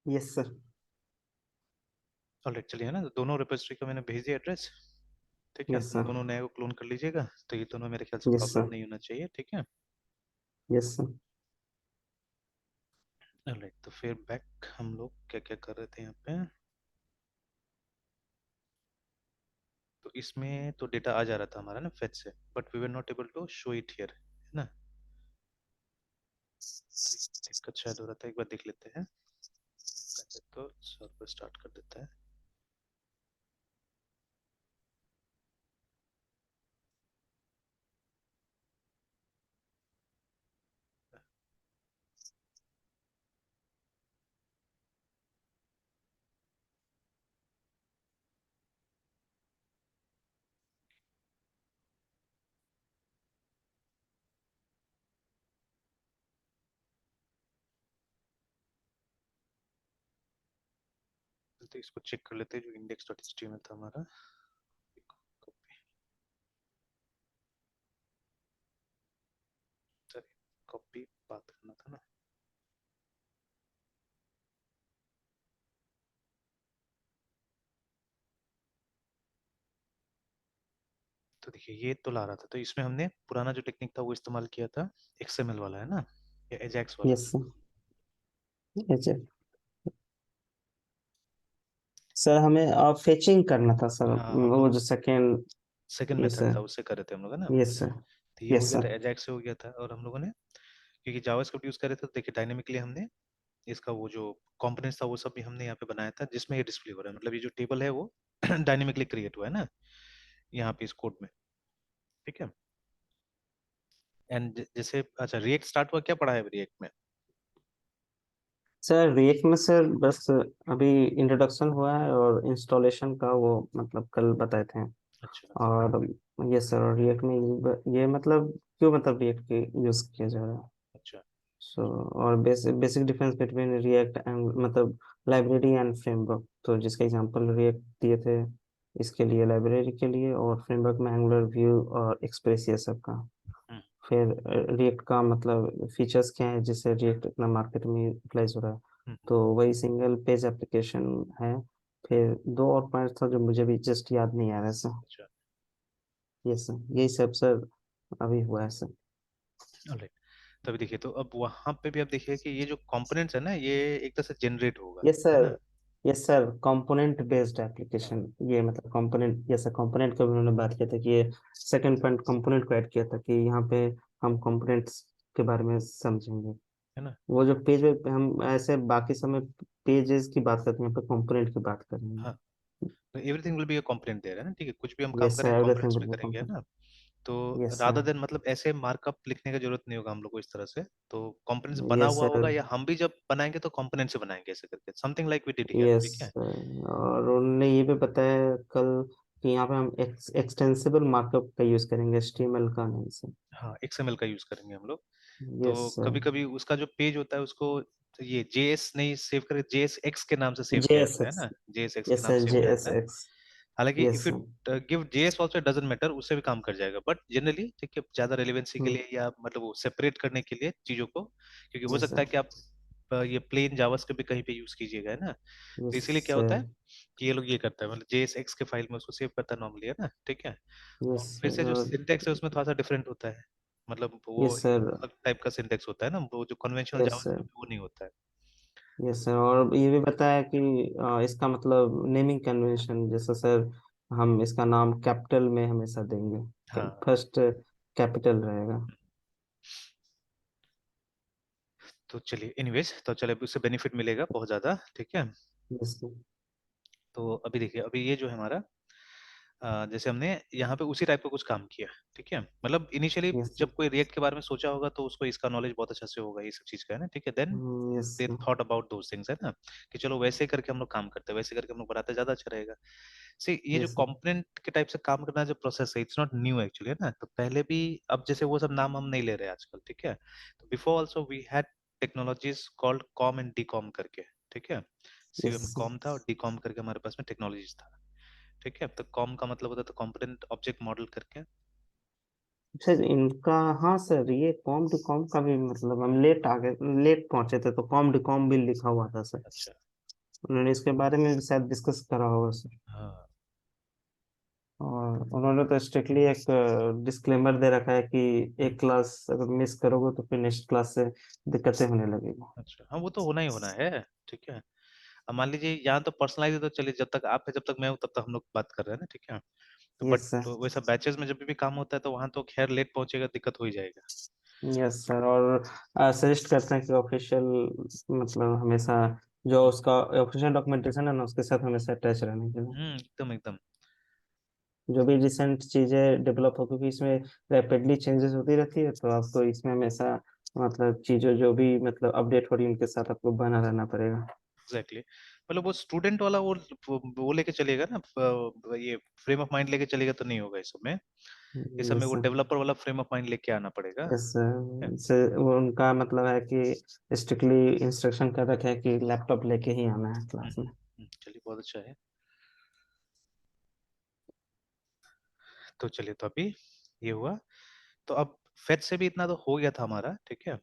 Yes sir. Alright, चलिए, है ना, दोनों रिपोजिटरी का मैंने भेज दिया एड्रेस। ठीक है, यस उन सर। दोनों नए को क्लोन कर लीजिएगा, तो ये दोनों मेरे ख्याल से यस प्रॉब्लम सर। नहीं होना चाहिए। ठीक है। Yes sir. ऑलराइट, तो फिर बैक हम लोग क्या क्या कर रहे थे यहाँ पे। तो इसमें तो डेटा आ जा रहा था हमारा ना फेच से, but we were not able to show it here, है ना। तो ये दिक्कत शायद हो रहा था, एक बार देख लेते हैं। पहले तो सर्वर स्टार्ट कर देता है। तो इसको चेक कर लेते हैं, जो index.html था हमारा। कॉपी, सॉरी, कॉपी बात करना था ना। तो देखिए, ये तो ला रहा था, तो इसमें हमने पुराना जो टेक्निक था वो इस्तेमाल किया था, एक्सएमएल वाला, है ना, या एजाक्स वाला। Yes sir. अच्छा सर, हमें फेचिंग करना था सर, हाँ, हम वो लोग जो second. Second yes method sir. था, उससे कर रहे थे हम लोग, है ना। Yes sir. तो ये हो यस गया था, सर। एजाक्स से हो गया था, और हम लोगों ने क्योंकि जावास्क्रिप्ट यूज कर रहे थे, तो देखिए डायनेमिकली हमने इसका वो जो कंपोनेंट्स था वो सब भी हमने यहाँ पे बनाया था, जिसमें ये डिस्प्ले हो रहा है, मतलब ये जो टेबल है वो डायनेमिकली क्रिएट हुआ है ना यहाँ पे इस कोड में। ठीक है। एंड जैसे, अच्छा, रिएक्ट स्टार्ट हुआ, क्या पढ़ा है रिएक्ट में। सर रिएक्ट में सर बस अभी इंट्रोडक्शन हुआ है, और इंस्टॉलेशन का वो मतलब कल बताए थे। अच्छा। और ये सर रिएक्ट में ये मतलब क्यों, मतलब रिएक्ट के यूज किया जा रहा है। अच्छा। सो और basic basic difference between react and मतलब लाइब्रेरी एंड फ्रेमवर्क, तो जिसका एग्जांपल रिएक्ट दिए थे इसके लिए, लाइब्रेरी के लिए, और फ्रेमवर्क में एंगुलर, व्यू और एक्सप्रेस ये सब का। हम्म। फिर रिएक्ट का मतलब फीचर्स क्या है जिससे रिएक्ट इतना मार्केट में यूटिलाइज हो रहा है, हम्म। तो वही सिंगल पेज एप्लीकेशन है। फिर दो और पॉइंट था जो मुझे भी जस्ट याद नहीं आ रहा सर। अच्छा। ये सर यही सब सर अभी हुआ है सर। ऑलराइट, तभी देखिए, तो अब वहां पे भी आप देखिए कि ये जो कंपोनेंट्स है ना, ये एक तरह से जनरेट होगा, यस है सर। ना। यस सर, कंपोनेंट बेस्ड हाँ। एप्लीकेशन, ये मतलब कंपोनेंट, जैसे कंपोनेंट का भी उन्होंने बात किया था कि ये सेकंड पॉइंट कंपोनेंट को ऐड किया था कि यहाँ पे हम कंपोनेंट्स के बारे में समझेंगे। है ना। वो जो पेज पे हम ऐसे बाकी समय पेजेस की बात करते हैं, यहाँ पे कंपोनेंट की बात हाँ, करेंगे। तो everything will be a component there, है ना, ठीक है, कुछ भी हम काम यस करें सर, एवरीथिंग कंपोनेंट्स विल में बी करेंगे, है कंपोनेंट। ना। तो यस रादर सर। देन, मतलब ऐसे मार्कअप लिखने का जरूरत नहीं होगा हम लोग को इस तरह से। तो कंपोनेंट्स बना यस हुआ सर। होगा, या हम भी जब बनाएंगे तो कंपोनेंट से बनाएंगे, ऐसे करके something like we did here. Yes ठीक है। सर, और उन्होंने ये भी बताया कल कि यहाँ पे हम एक्सटेंसिबल मार्कअप का यूज करेंगे, एचटीएमएल का नहीं सर। हाँ, एक्सएमएल का यूज करेंगे हम लोग। यस तो सर। कभी कभी उसका जो पेज होता है उसको ये जेएस नहीं सेव कर, जेएस एक्स के नाम से सेव किया जाता है जेएसएक्स। ना, जेएस एक्स के यस नाम सर, से सेव हो जाता है। जेएसएक्स। हालांकि yes if you sir. Give JS also doesn't matter, उससे भी काम कर जाएगा, बट जनरली ठीक है, ज्यादा रेलेवेंसी के लिए या मतलब वो सेपरेट करने के लिए चीजों को, क्योंकि हो यस सकता है सर। कि आप ये प्लेन जावास्क्रिप्ट भी कहीं पे यूज कीजिएगा, है ना। तो यस इसीलिए क्या होता सर। है कि ये लोग ये करता है, मतलब जेएस एक्स के फाइल में उसको सेव करता है नॉर्मली, है ना, ठीक है। यस और फिर से जो सर। सिंटेक्स है उसमें थोड़ा सा डिफरेंट होता है, मतलब वो यस एक सर। अलग टाइप का सिंटेक्स होता है ना, वो जो कन्वेंशनल यस सर। जावास्क्रिप्ट वो नहीं होता है। यस सर, और ये भी बताया कि इसका मतलब नेमिंग कन्वेंशन, जैसे सर हम इसका नाम कैपिटल में हमेशा देंगे, हाँ। फर्स्ट कैपिटल रहेगा। तो चलिए, एनीवेज, तो चलिए, अभी उससे बेनिफिट मिलेगा बहुत ज्यादा, ठीक है। Yes sir. तो अभी देखिए, अभी ये जो है हमारा, जैसे हमने यहाँ पे उसी टाइप का कुछ काम किया, ठीक है, मतलब इनिशियली यस सर। जब कोई रिएक्ट के बारे में सोचा होगा तो उसको इसका नॉलेज बहुत अच्छा से होगा, ये सब चीज का, है ना, ठीक है। Then yes they sir. Thought about those things, है ना, कि चलो वैसे करके हम लोग काम करते हैं, वैसे करके हम लोग बनाते, ज्यादा अच्छा रहेगा। सी, ये जो यस सर। कंपोनेंट के टाइप से काम करना जो प्रोसेस है, इट्स नॉट न्यू एक्चुअली, है ना, तो पहले भी, अब जैसे वो सब नाम हम नहीं ले रहे आजकल, ठीक है। तो before also we had technologies called com and decom करके, ठीक है। सीवी यस में सर। कॉम था और डीकॉम करके हमारे पास में टेक्नोलॉजीज था, ठीक है। तो कॉम का मतलब होता था कंपोनेंट ऑब्जेक्ट मॉडल करके। सर इनका, हाँ सर, ये कॉम टू कॉम का भी मतलब हम लेट आ गए, लेट पहुंचे थे, तो कॉम टू कॉम भी लिखा हुआ था सर। अच्छा। उन्होंने इसके बारे में भी शायद डिस्कस करा होगा सर। हाँ। और उन्होंने तो स्ट्रिक्टली एक डिस्क्लेमर दे रखा है कि एक क्लास अगर मिस करोगे तो फिर नेक्स्ट क्लास से दिक्कतें होने लगेगी। अच्छा, हाँ वो तो होना ही होना है। ठीक है। अब मान लीजिए यहाँ तो पर्सनलाइज है, तो चलिए जब तक आप है जब तक मैं हूँ तब तक हम लोग बात कर रहे हैं ना, ठीक है। तो बट यस सर। तो वैसा बैचेस में जब भी काम होता है तो वहां तो खैर लेट पहुंचेगा, दिक्कत हो ही जाएगा। Yes sir. और सजेस्ट करते हैं कि ऑफिशियल मतलब हमेशा जो हम्म। उसका ऑफिशियल डॉक्यूमेंटेशन है ना उसके साथ हमेशा अटैच रहने के लिए। एकदम एकदम। जो भी रिसेंट चीजें डेवलप हो, क्योंकि इसमें रैपिडली चेंजेस होती रहती है, तो आपको इसमें हमेशा मतलब चीजों जो भी मतलब अपडेट हो रही है उनके साथ आपको बना रहना पड़ेगा। एग्जैक्टली मतलब वो स्टूडेंट वाला वो लेके चलेगा ना, ये फ्रेम ऑफ माइंड लेके चलेगा तो नहीं होगा इस सब में। इस सब में यस वो सर। डेवलपर वाला फ्रेम ऑफ माइंड लेके आना पड़ेगा। Yes sir. से वो उनका मतलब है कि स्ट्रिक्टली इंस्ट्रक्शन कर रखे है कि लैपटॉप लेके ही आना है क्लास में। चलिए बहुत अच्छा है। तो चलिए, तो अभी ये हुआ। तो अब फेच से भी इतना तो हो गया था हमारा, ठीक है।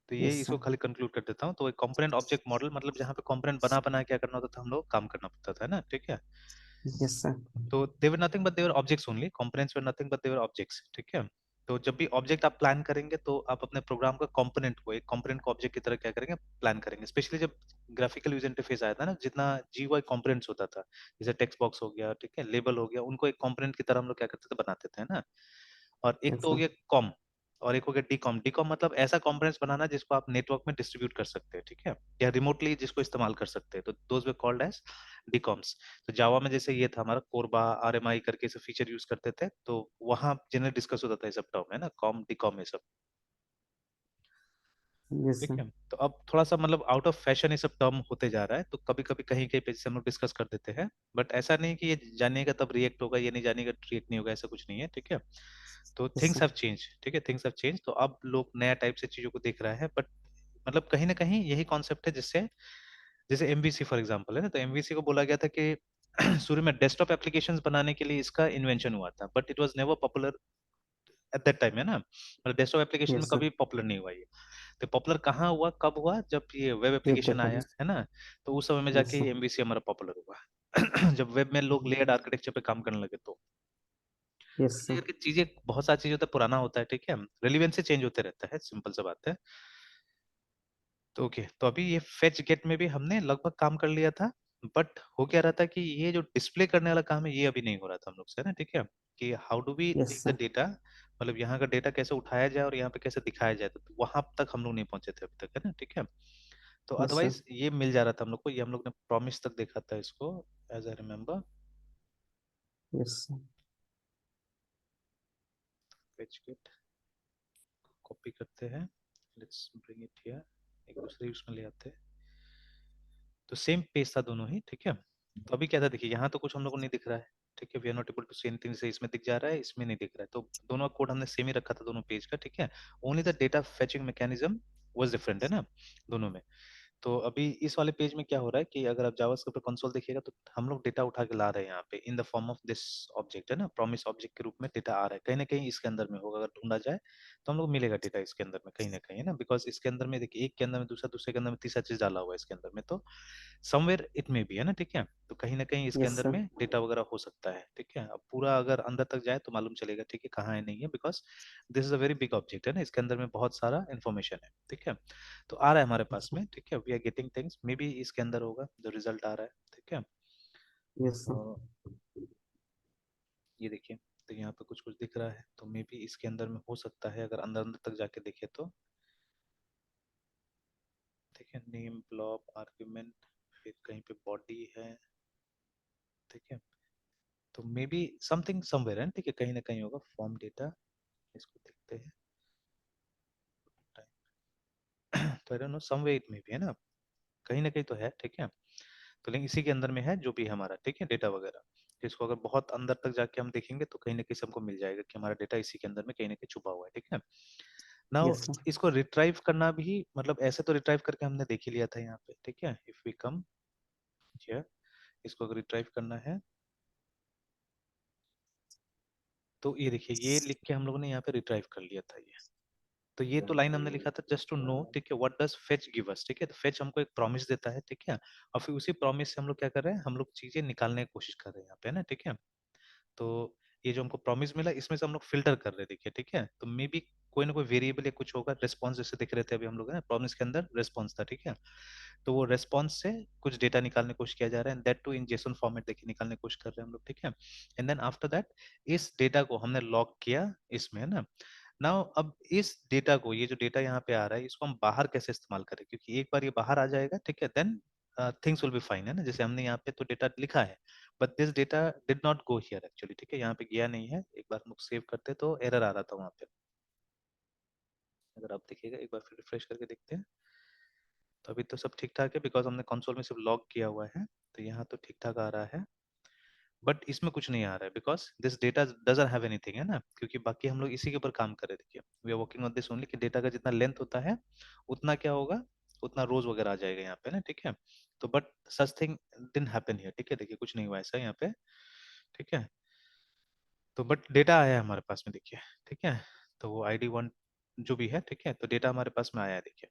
तो ये यस इसको सर। खाली कंक्लूड कर देता हूँ। तो एक कंपोनेंट ऑब्जेक्ट मॉडल मतलब जहाँ पे कंपोनेंट बना बना क्या करना होता था, हम लोग काम करना पड़ता था, है ना, ठीक है। Yes sir. तो they were nothing but they were objects only, components were nothing but they were objects, ठीक है। तो जब भी ऑब्जेक्ट आप प्लान करेंगे तो आप अपने प्रोग्राम का कंपोनेंट को एक कंपोनेंट को ऑब्जेक्ट की तरह क्या करेंगे, प्लान करेंगे। स्पेशली जब ग्राफिकल यूजर इंटरफेस आया था ना, जितना जीयूआई कंपोनेंट्स होता था, जैसे टेक्स्ट बॉक्स हो गया, ठीक है, लेबल हो गया, उनको एक कंपोनेंट की तरह हम लोग क्या करते थे, बनाते थे, है ना। और एक यस तो हो सर। गया कॉम, और एक हो गया डीकॉम। डीकॉम मतलब ऐसा कंपोनेंट्स बनाना जिसको आप नेटवर्क में डिस्ट्रीब्यूट कर सकते हैं, ठीक है, या रिमोटली जिसको इस्तेमाल कर सकते हैं, तो दोज वे कॉल्ड एज डीकॉम्स। तो जावा में जैसे ये था हमारा कोरबा, आरएमआई करके सब फीचर यूज करते थे, तो वहां जनरल डिस्कस होता था ये सब टर्म, है ना, कॉम डीकॉम ये सब, यस ठीक सर। है। तो अब थोड़ा सा मतलब आउट ऑफ फैशन ये सब टर्म होते जा रहा है, तो कभी कभी कहीं कहीं पे जैसे हम लोग डिस्कस कर देते हैं, बट ऐसा नहीं कि ये जानिएगा तब रिएक्ट होगा, ये नहीं जानिएगा रिएक्ट नहीं होगा, ऐसा कुछ नहीं है, ठीक है। तो yes things sir. Have change, ठीक है, थिंग्स हैव चेंज। तो अब लोग नया टाइप से चीजों को देख रहा है, बट मतलब कहीं ना कहीं यही कॉन्सेप्ट है जिससे, जैसे एमवीसी फॉर एग्जांपल है ना, तो एमवीसी को बोला गया था कि शुरू में डेस्कटॉप एप्लीकेशंस बनाने के लिए इसका इन्वेंशन हुआ था, but it was never popular at that time, है ना, मतलब डेस्कटॉप एप्लीकेशन में यस सर। कभी पॉपुलर नहीं हुआ ये। तो पॉपुलर कहाँ हुआ, कब हुआ, जब ये वेब वेब एप्लीकेशन आया, डेवलपमेंट। है ना। तो उस समय में यस जाके सर। एमवीसी हमारा पॉपुलर हुआ। जब वेब में लोग लेयर्ड आर्किटेक्चर पे काम करने लगे, तो यस ऐसे सर। करके चीजें, बहुत सारी चीजें होता है, पुराना होता है, ठीक है, रेलिवेंसी चेंज होते रहता है, सिंपल सा बात है। तो ओके, तो अभी ये फेच गेट में भी हमने लगभग काम कर लिया था, बट हो क्या रहा था कि ये जो डिस्प्ले करने वाला काम है ये अभी नहीं हो रहा था हम लोग से, है ना, ठीक है, कि how do we yes take the sir. Data, मतलब यहाँ का डेटा कैसे उठाया जाए और यहाँ पे कैसे दिखाया जाए, तो वहां तक हम लोग नहीं पहुंचे थे अभी तक, है ना, ठीक है। तो यस सर। अदरवाइज ये मिल जा रहा था हम लोग को, ये हम लोग ने प्रॉमिस तक देखा था इसको, as I remember. Yes sir. Fetch get copy करते हैं, लेट्स ब्रिंग इट हियर, एक दूसरे उसमें ले आते हैं। तो सेम पेज था दोनों ही, ठीक है। तो अभी क्या था, देखिए यहाँ तो कुछ हम लोग को नहीं दिख रहा है, ठीक है, we are not able to see anything, से इसमें दिख जा रहा है, इसमें नहीं दिख रहा है, तो दोनों कोड हमने सेम ही रखा था दोनों पेज का, ठीक है। Only the data fetching mechanism was different, है ना, दोनों में। तो अभी इस वाले पेज में क्या हो रहा है कि अगर आप जावास्क्रिप्ट कंसोल देखिएगा तो हम लोग डेटा उठा के ला रहे हैं यहाँ पे in the form of this object, है ना, प्रॉमिस ऑब्जेक्ट के रूप में डेटा आ रहा है, कहीं ना कहीं इसके अंदर में होगा, अगर ढूंढा जाए तो हम लोग मिलेगा डेटा इसके अंदर में कहीं ना कहीं, है ना, बिकॉज इसके अंदर में देखिए एक के अंदर में दूसरा, दूसरे के अंदर में तीसरा चीज डाला हुआ है इसके अंदर में, तो समवेयर इट में भी, है ना, ठीक है। तो कहीं ना कहीं इसके यस अंदर सर। में डेटा वगैरह हो सकता है, ठीक है। अब पूरा अगर अंदर तक जाए तो मालूम चलेगा, ठीक है, कहाँ है नहीं है, because this is a very big object, है ना, इसके अंदर में बहुत सारा इन्फॉर्मेशन है, ठीक है। तो आ रहा है हमारे पास में, ठीक है, we are getting things, maybe इसके अंदर होगा जो रिजल्ट आ रहा है, ठीक है। Yes sir. और ये देखिए, तो यहाँ पे कुछ कुछ दिख रहा है, तो मे बी इसके अंदर में हो सकता है, अगर अंदर अंदर तक जाके देखे तो, ठीक है, नेम ब्लॉक आर्ग्यूमेंट, फिर कहीं पे बॉडी है, ठीक है। तो मे बी समथिंग समवेयर है, ठीक है, कहीं ना कहीं होगा फॉर्म डेटा, इसको देखते हैं। तो I don't know, somewhere it may be, है ना, कहीं ना कहीं तो है, ठीक है। तो लेकिन इसी के अंदर में है जो भी है हमारा, ठीक है, डेटा वगैरह। तो इसको अगर बहुत अंदर तक जाके हम देखेंगे तो कहीं ना कहीं से हमको मिल जाएगा कि हमारा डेटा इसी के अंदर में कहीं ना कहीं छुपा हुआ है, ठीक है। Now yes sir. इसको रिट्राइव करना भी, मतलब ऐसे तो रिट्राइव करके हमने देख ही लिया था यहाँ पे, ठीक है, इफ वी कम हियर, इसको अगर रिट्राइव करना है तो ये देखिए, ये लिख के हम लोगों ने यहाँ पे रिट्राइव कर लिया था ये, तो ये तो लाइन हमने लिखा था जस्ट टू नो, ठीक है, what does fetch give us, ठीक है। तो फेच हमको एक प्रॉमिस देता है, ठीक है, और फिर उसी प्रॉमिस से हम लोग क्या कर रहे हैं, हम लोग चीजें निकालने की कोशिश कर रहे हैं यहाँ पे, है ना, ठीक है। तो ये जो हमको प्रॉमिस मिला, इसमें से हम लोग फिल्टर कर रहे हैं, देखिए, ठीक है। तो मे बी कोई ना कोई वेरिएबल या कुछ होगा, रिस्पॉन्स जैसे देख रहे थे अभी हम लोग, है ना, प्रॉमिस के अंदर रिस्पॉन्स था, ठीक है। तो वो रेस्पॉन्स से कुछ डेटा निकालने की कोशिश किया जा रहा है, and that too in JSON format देखिए निकालने की कोशिश कर रहे हैं हम लोग, ठीक है। एंड देन आफ्टर दैट इस डेटा को हमने लॉग किया इसमें, है ना। नाउ अब इस डेटा को, ये जो डेटा यहाँ पे आ रहा है, इसको हम बाहर कैसे इस्तेमाल करें, क्योंकि एक बार ये बाहर आ जाएगा, ठीक है, then things will be fine, है ना। जैसे हमने यहाँ पे तो डेटा लिखा है, but this data did not go here actually, ठीक है, यहाँ पे गया नहीं है। एक बार हम लोग सेव करते तो एरर आ रहा था वहाँ पे, अगर आप देखिएगा एक बार फिर रिफ्रेश करके देखते हैं, तो अभी तो सब ठीक ठाक है, बिकॉज हमने कंसोल में सिर्फ लॉग किया हुआ है, तो यहाँ तो ठीक ठाक आ रहा है। बट इसमें कुछ नहीं आ रहा है, because this data doesn't have anything, है ना, क्योंकि बाकी हम लोग इसी के ऊपर काम कर रहे थे। देखिए, we are working on this only, कि डेटा का जितना लेंथ होता है उतना क्या होगा, उतना रोज वगैरह आ जाएगा यहाँ पे ना, ठीक है। तो but such thing didn't happen here, ठीक है, देखिए कुछ नहीं हुआ ऐसा यहाँ पे, ठीक है। तो बट डेटा आया है हमारे पास में, देखिए, ठीक है। तो वो ID 1 जो भी है, ठीक है, तो डेटा हमारे पास में आया है, देखिए,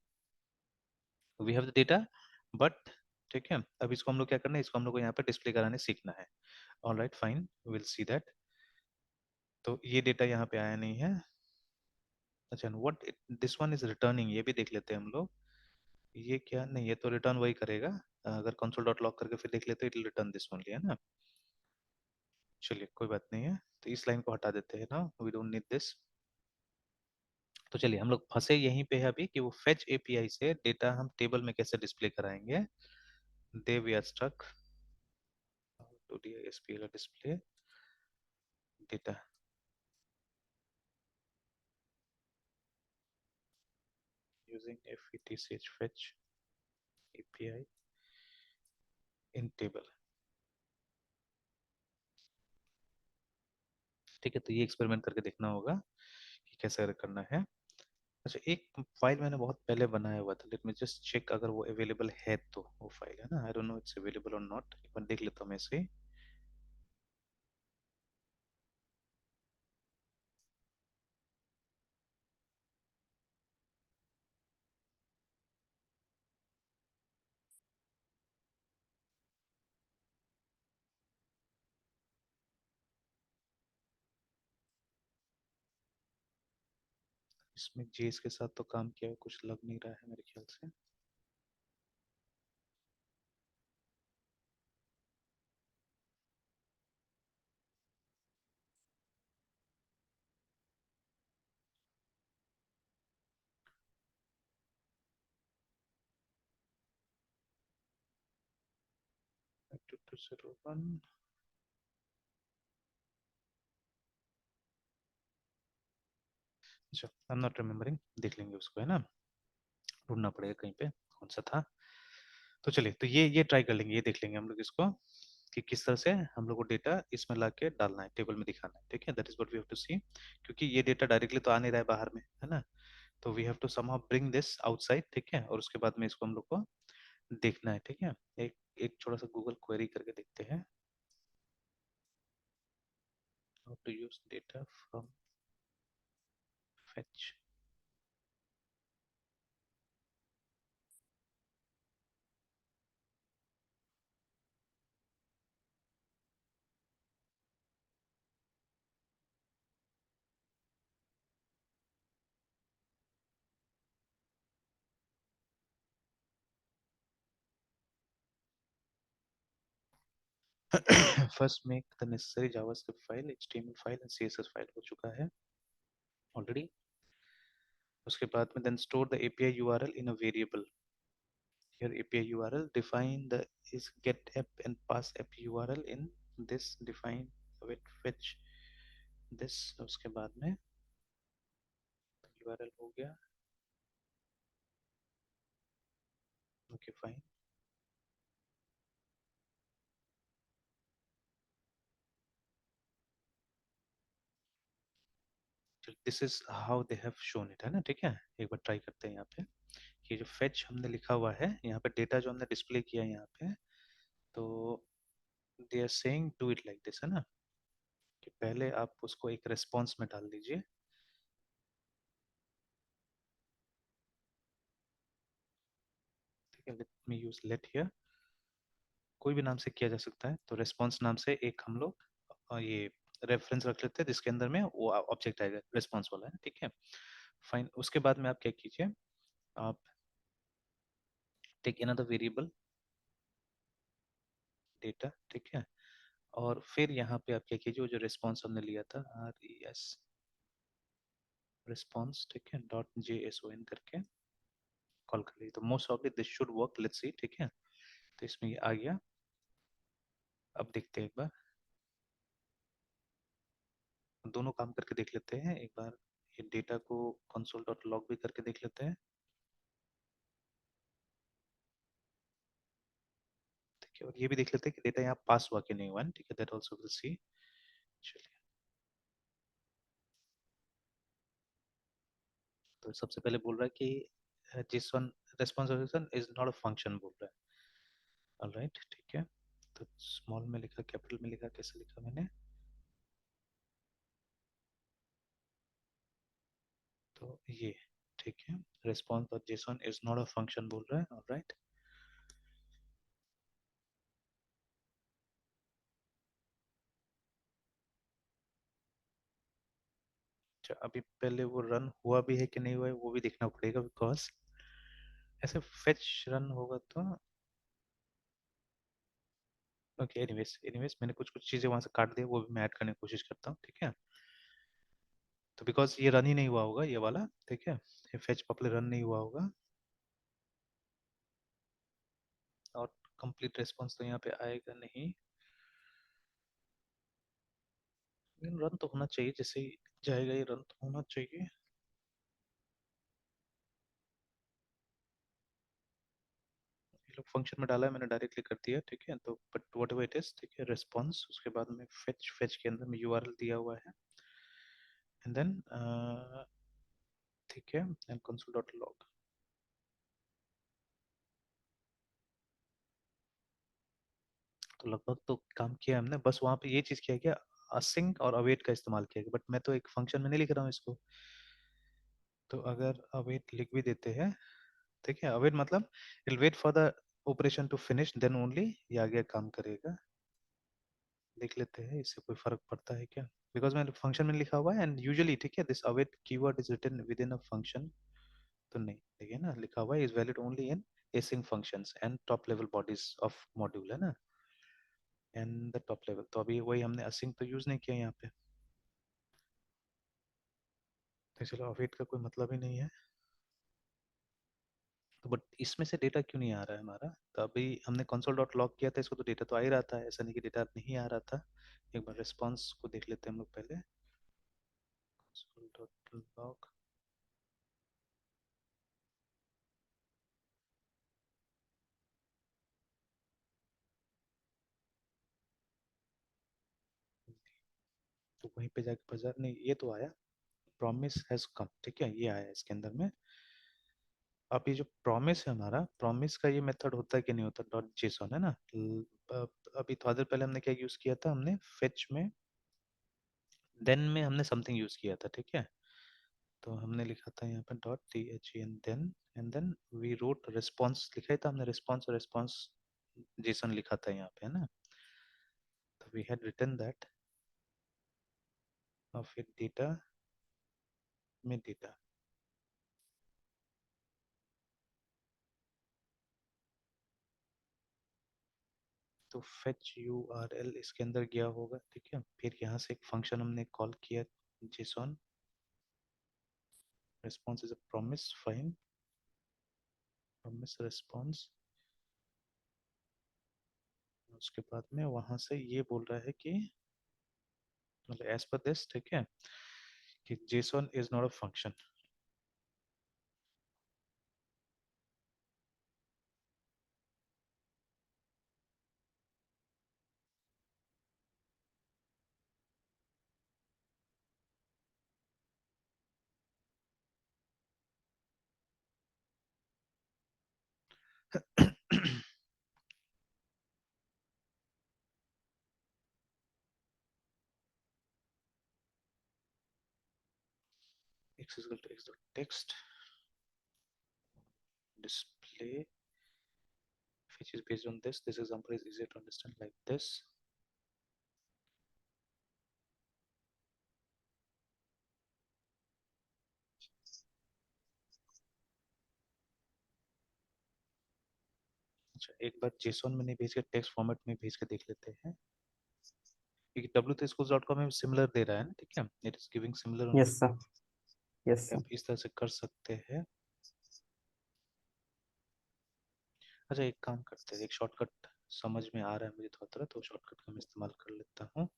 we have the data, but ठीक है, अब इसको हम लोग क्या करना है, इसको हम लोग को यहाँ पे डिस्प्ले कराने सीखना है। Alright fine, will see that. तो ये डेटा यहाँ पे आया नहीं है। अच्छा, what this one is returning, ये भी देख लेते हैं हम लोग। ये क्या, नहीं, ये तो रिटर्न वही करेगा। अगर कंसोल डॉट लॉग करके फिर देख लेते हैं, इट रिटर्न दिस ओनली, है ना। चलिए कोई बात नहीं है, तो इस लाइन को हटा देते हैं ना, वी डोंट नीड दिस। तो चलिए, हम लोग फंसे यहीं पे है अभी, कि वो फेच एपीआई से डेटा हम टेबल में कैसे डिस्प्ले कराएंगे। They we are stuck to DISPL display data using FETCH fetch API in table, ठीक है। तो ये एक्सपेरिमेंट करके देखना होगा कि कैसे करना है। अच्छा, एक फाइल मैंने बहुत पहले बनाया हुआ था, लेट मी जस्ट चेक अगर वो अवेलेबल है, तो वो फाइल है ना, I don't know it's available और नॉट, एक बार देख लेता हूँ मैं इसे। इसमें जेएस के साथ तो काम किया हुआ कुछ लग नहीं रहा है मेरे ख्याल से। टू टू जीरो वन, अच्छा, आई एम नॉट रिमेम्बरिंग, देख लेंगे उसको, है ना, ढूंढना पड़ेगा कहीं पे कौन सा था। तो चलिए, तो ये ट्राई कर लेंगे, ये देख लेंगे हम लोग इसको, कि किस तरह से हम लोग को डेटा इसमें ला के डालना है, टेबल में दिखाना है, ठीक है। That is what we have to see, क्योंकि ये डेटा डायरेक्टली तो आ नहीं रहा है बाहर में, है ना। तो we have to somehow bring this outside, ठीक है, और उसके बाद में इसको हम लोग को देखना है, ठीक है। एक एक छोटा सा गूगल क्वेरी करके देखते हैं, how to use data from fetch. First make the necessary JavaScript file, HTML file and CSS file हो चुका है ऑलरेडी। उसके बाद में then store the API URL in a variable, here API URL define the is get app and pass app URL in this define with fetch this। उसके बाद में URL हो गया, okay fine. This is how they have shown it, है ना, ठीक है। एक बार ट्राई करते हैं यहाँ पे, ये जो फेच हमने लिखा हुआ है यहाँ पे, डेटा जो हमने डिस्प्ले किया है यहाँ पे, तो they are saying do it like this, है ना, कि पहले आप उसको एक रेस्पॉन्स में डाल दीजिए। मी यूज लेट हियर, कोई भी नाम से किया जा सकता है। तो रेस्पॉन्स नाम से एक हम लोग ये रेफरेंस रख लेते हैं जिसके अंदर में वो ऑब्जेक्ट आएगा रेस्पॉन्स वाला है, ठीक है। फाइन, उसके बाद में आप क्या कीजिए, आप टेक अनदर वेरिएबल डेटा, ठीक है। और फिर यहाँ पे आप क्या कीजिए, वो जो रिस्पॉन्स हमने लिया था RES रिस्पॉन्स, ठीक है, .json करके कॉल कर लीजिए। तो most ऑफली this should work, let's see, ठीक है। तो इसमें ये आ गया। अब देखते हैं एक बार, दोनों काम करके देख लेते हैं एक बार। ये डेटा को console.log भी करके देख लेते हैं, ठीक है। और ये भी देख लेते हैं कि डेटा यहाँ पास हुआ कि नहीं हुआ, ठीक है, दैट आल्सो विल सी। चलिए, तो सबसे पहले बोल रहा है कि JSON response is not a function बोल रहा है। ऑलराइट, ठीक है। तो स्मॉल में लिखा, कैपिटल में लिखा, कैसे लिखा मैंने, तो ये, ठीक है, response.json is not a function बोल रहा है। ऑलराइट, अच्छा, अभी पहले वो रन हुआ भी है कि नहीं हुआ है वो भी देखना पड़ेगा, बिकॉज ऐसे फेच रन होगा तो ओके। एनीवेज मैंने कुछ कुछ चीजें वहां से काट दिया, वो भी मैं ऐड करने की कोशिश करता हूँ, ठीक है। तो बिकॉज ये रन ही नहीं हुआ होगा ये वाला, ठीक है, ये फेच पॉपुलर रन नहीं हुआ होगा, और कंप्लीट रेस्पॉन्स तो यहाँ पे आएगा नहीं। लेकिन रन तो होना चाहिए, जैसे ही जाएगा ये रन तो होना चाहिए। ये लोग फंक्शन में डाला है, मैंने डायरेक्टली कर दिया, ठीक है। तो but what ever it is, ठीक है, रेस्पॉन्स, उसके बाद में फेच, फेच के अंदर में URL दिया हुआ है, एंड देन ठीक है, एंड console.log। तो लगभग तो काम किया हमने, बस वहां पे ये चीज किया गया, असिंक और अवेट का इस्तेमाल किया गया, बट मैं तो एक फंक्शन में नहीं लिख रहा हूँ इसको। तो अगर अवेट लिख भी देते हैं, ठीक है, अवेट मतलब it wait for the operation to finish then only ये आगे काम करेगा। देख लेते हैं इससे कोई फर्क पड़ता है क्या, बिकॉज मैंने फंक्शन में लिखा हुआ है, एंड यूजुअली, ठीक है, this await keyword is written within a function. तो नहीं, देखिए ना, लिखा हुआ है is valid only in async functions and top level bodies of module, है ना, एंड द टॉप लेवल। तो अभी वही हमने async तो यूज नहीं किया यहाँ पे, तो चलो अवेट का कोई मतलब ही नहीं है। तो बट इसमें से डेटा क्यों नहीं आ रहा है हमारा, तो अभी हमने console.log किया था इसको, तो डेटा तो आ ही रहा था, ऐसा नहीं कि डेटा नहीं आ रहा था। एक बार रिस्पॉन्स को देख लेते हैं हम लोग पहले, console.log। तो वहीं पे जाके बाजार नहीं, ये तो आया, प्रॉमिस हैज कम, ठीक है, ये आया इसके अंदर में। अब ये जो प्रॉमिस है हमारा, प्रॉमिस का ये मेथड होता है कि नहीं होता, .json है ना। अभी थोड़ी देर पहले हमने क्या यूज किया था, हमने फेच में, देन में हमने समथिंग यूज किया था, ठीक है। तो हमने लिखा था यहाँ पे .then then, and then we wrote response, लिखा ही था हमने रिस्पॉन्स, और रिस्पॉन्स जेसन लिखा था यहाँ पे, है ना। तो वी हैड रिटन दैट, और फिर डेटा में डेटा, तो fetch URL इसके अंदर गया होगा, ठीक है। फिर यहाँ से एक फंक्शन हमने कॉल किया, JSON response is a promise, fine, promise response। उसके बाद में वहां से ये बोल रहा है कि मतलब एज पर दिस, ठीक है, कि JSON is not a function। x is equal to x dot text display which is based on this. This example is easier to understand like this. अच्छा, एक बार JSON में नहीं भेज के टेक्स्ट फॉर्मेट में भेज के देख लेते हैं, क्योंकि w3schools.com में सिमिलर दे रहा है ना, ठीक है, it is giving similar only. Yes sir, yes sir. आप इस तरह से कर सकते हैं। अच्छा, एक काम करते हैं, एक शॉर्टकट समझ में आ रहा है मुझे थोड़ा थोड़ा, तो शॉर्टकट का मैं इस्तेमाल कर लेता हूँ।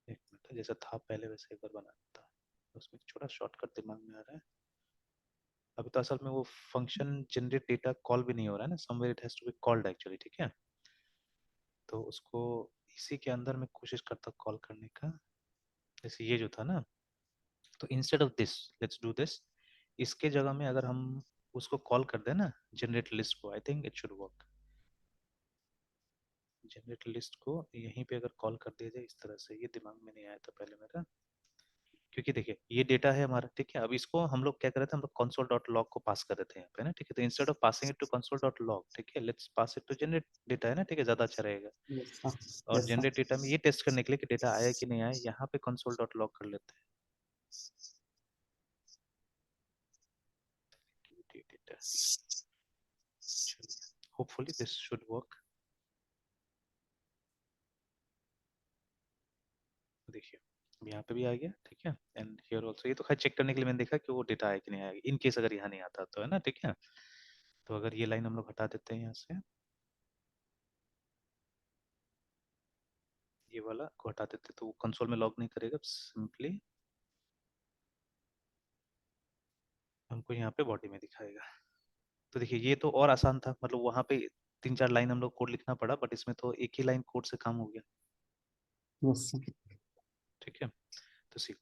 एक मिनट, जैसा था पहले वैसे एक बार बनाता हूँ, उसमें एक छोटा शॉर्टकट दिमाग में आ रहा है। अभी तो असल में वो फंक्शन जनरेट डेटा कॉल भी नहीं हो रहा है ना, somewhere it has to be called actually, ठीक है। तो उसको इसी के अंदर मैं कोशिश करता कॉल करने का, जैसे ये जो था ना, तो instead of this let's do this, इसके जगह में अगर हम उसको कॉल कर दें ना जनरेट लिस्ट को, I think it should work. Generate list को यहीं पे अगर कॉल कर दिया जाए इस तरह से, ये दिमाग में नहीं आया था पहले मेरा, क्योंकि देखिए ये डेटा है हमारा, ठीक है। अब इसको हम लोग क्या कर रहे थे, हम लोग console डॉट लॉग को पास कर रहे थे यहाँ पे ना, ठीक है। तो instead of passing it to console dot log, ठीक है, let's pass it to generate data है ना, ठीक है, ज्यादा अच्छा रहेगा। यस सर, और यस सर। जनरेट डेटा में ये टेस्ट करने के लिए कि डेटा आया कि नहीं आया, यहाँ पे console डॉट लॉग कर लेते हैं डेटा। चलिए, होपफुली दिस शुड वर्क। देखिए अब यहाँ पे भी आ गया, ठीक है, एंड हियर आल्सो। ये तो खैर चेक करने के लिए मैंने देखा कि वो डेटा आया कि नहीं आया, इन केस अगर यहाँ नहीं आता तो, है ना, ठीक है। तो अगर ये लाइन हम लोग हटा देते हैं यहाँ से, ये वाला को हटा देते तो वो कंसोल में लॉग नहीं करेगा, सिंपली हमको यहाँ पे बॉडी में दिखाएगा। तो देखिए ये तो और आसान था, मतलब वहां पे 3-4 लाइन हम लोग कोड लिखना पड़ा, बट इसमें तो एक ही लाइन कोड से काम हो गया, यस सर, ठीक है। तो सी,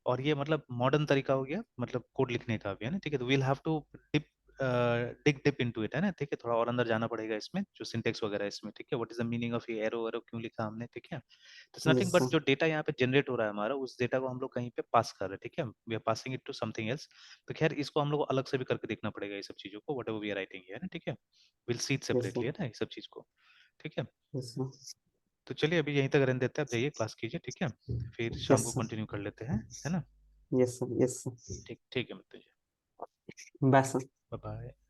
और ये मतलब मॉडर्न तरीका हो गया मतलब कोड लिखने का भी, है ना, ठीक है। तो we'll have to dip dip into it, है ना, ठीक है, थोड़ा और अंदर जाना पड़ेगा इसमें, जो सिंटेक्स वगैरह है इसमें, ठीक है। What is the meaning of ये एरो एरो क्यों लिखा हमने, ठीक है। It's nothing yes but sir, जो डेटा यहाँ पे जनरेट हो रहा है हमारा, उस डेटा को हम लोग कहीं पे पास कर रहे हैं, ठीक है, we are passing it to something else. तो खैर इसको हम लोग को अलग से भी करके देखना पड़ेगा ये सब चीजों को, व्हाटएवर वी आर राइटिंग है ना, ठीक है। Will see it yes separately, sir, है ना, ये सब चीज को, ठीक है। यस सर, तो चलिए अभी यहीं तक रहने देते हैं, आप जाइए क्लास कीजिए, ठीक है, फिर शाम यस को सर, कंटिन्यू कर लेते हैं, है ना। Yes sir, yes sir. ठीक ठीक है Mitra ji, bye sir. Bye bye.